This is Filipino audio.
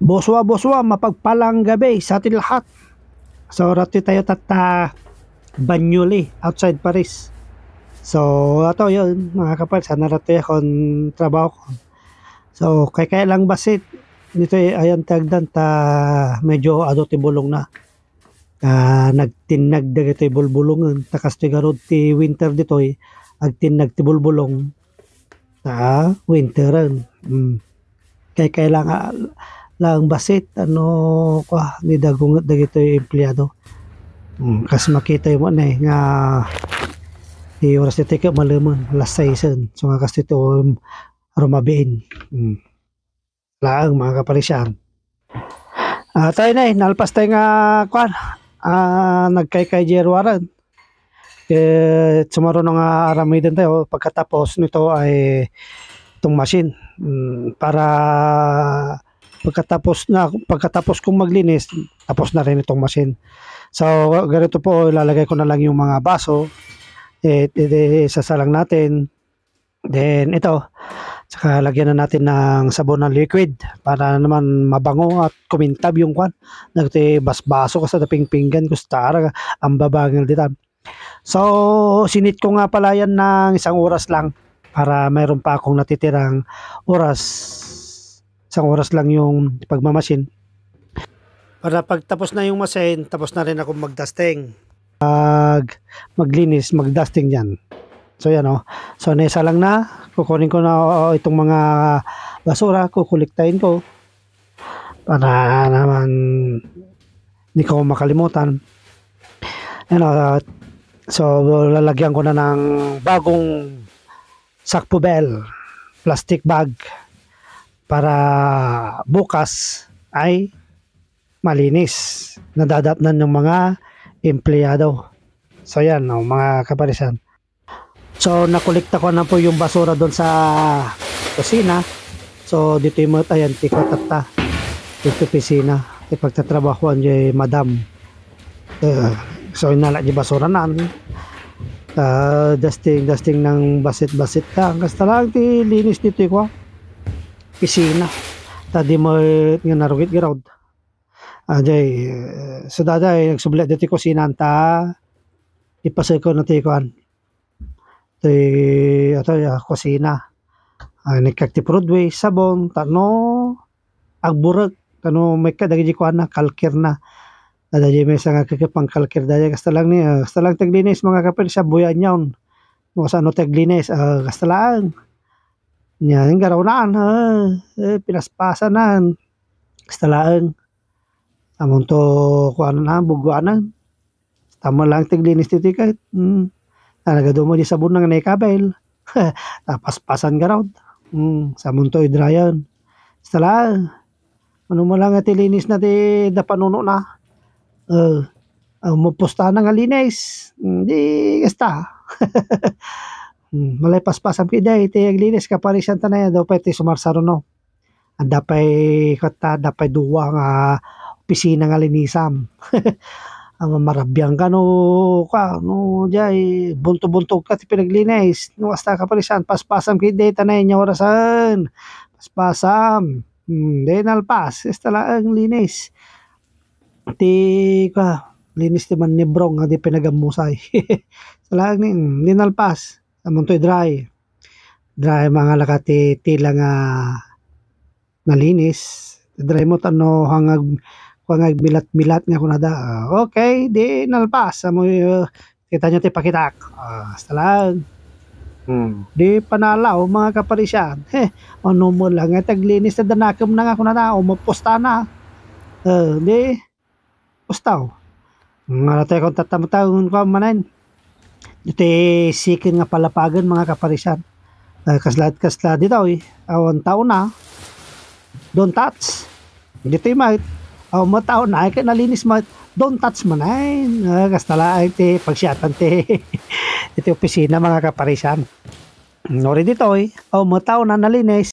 Buswa mapagpalang gabi sa atin lahat. So rati tayo tata Banyuli outside Paris. So ato yun mga kapal, sana rati akong trabaho ko. So kaya lang basit dito ayan tagdan ta medyo ado ti bulong na. Nagtinag dagiti bulbulongan takas ti garod ti winter ditoy agtinag ti bulbulong ta winteran. Kaya lang basit ni dagong dagito yung empleyado. Kasi makita mo na nga di oras dito ka malaman alas 6 so nga kasi ito rumabiin lang mga kapalisyan. Tayo na nalpas tayo nga nagkay jerwaran sumaro na nga aramidan tayo pagkatapos nito ay itong machine para pagkatapos kong maglinis tapos na rin itong machine. So ganito po, ilalagay ko na lang yung mga baso sasalang natin, then ito saka lagyan na natin ng sabon na liquid para naman mabango at kumintab yung nagti basbaso ko sa daping pinggan ko sa ang babangal dito. So sinit ko nga pala yan ng 1 oras lang para mayroon pa akong natitirang oras. 1 oras lang yung pagmamasin. Para pagtapos na yung machine, tapos na rin ako magdusting. Maglinis, magdusting yan. So yan So nesa lang na, kukunin ko na itong mga basura, kukuliktahin ko. Para naman hindi ko makalimutan. So lalagyan ko na ng bagong sakpubel, plastic bag para bukas ay malinis, nadadatnan ng mga empleyado. So yan mga kaparisan. So nakolekta ko na po yung basura doon sa kusina. So dito yung ayan tikotata dito pisina ipagtatrabahuan yung madam. So inala yung basura na dusting ng basit basta lang ti linis dito ko pisina tadi mo nga narugit garod ajay so daday nagsublet dito ko sinanta ipasay ko na ti kuan ti ato ya kusina nagkakti Broadway sabon tano agburag tano may kadagi ko na kalkir na dadaji may nga kakipang kalkir dadaji kasta lang taglinis mga kapil sa buyan yawn no sa ano taglinis kasta lang yan garaw naan pinaspasanan kastalaan amon to kuan na buguanan tama lang taglinis ti kahit nagado mo di sabon nga naikabel tapaspasan garaw samon to idrayan kastalaan ano mo lang ti linis na ti dapanuno na mapusta na nga linis di kasta malay paspasan piday iti aglinis kaparisan tanay daw pa iti sumarsaro no dapay duwa nga opisina nga linisam ang marabyan ka jay bunto-bunto ka ti pinaglinis no hasta kaparisan paspasam piday tanay nya orasan paspasam then alpas estala ang linis ti linis ti man nibrong nga di pinagamusay salag ni linalpas amontoy dry mga lakati tila nga nalinis dry mo tano hangag milat nga kunada okay di nalpas amo kita nyo ti pakitak salag di panalaw mga kaparisyan ano mo lang taglinis na danakam na nga kunada o mapusta na di pustaw nga natay kong tatamutahon ko manan iti sikin nga palapagan mga kaparisan kasla dito awan taon na don't touch dito yung mataon na kaya nalinis don't touch manay kastala iti pagsyatan iti opisina mga kaparisan nori dito mataon na nalinis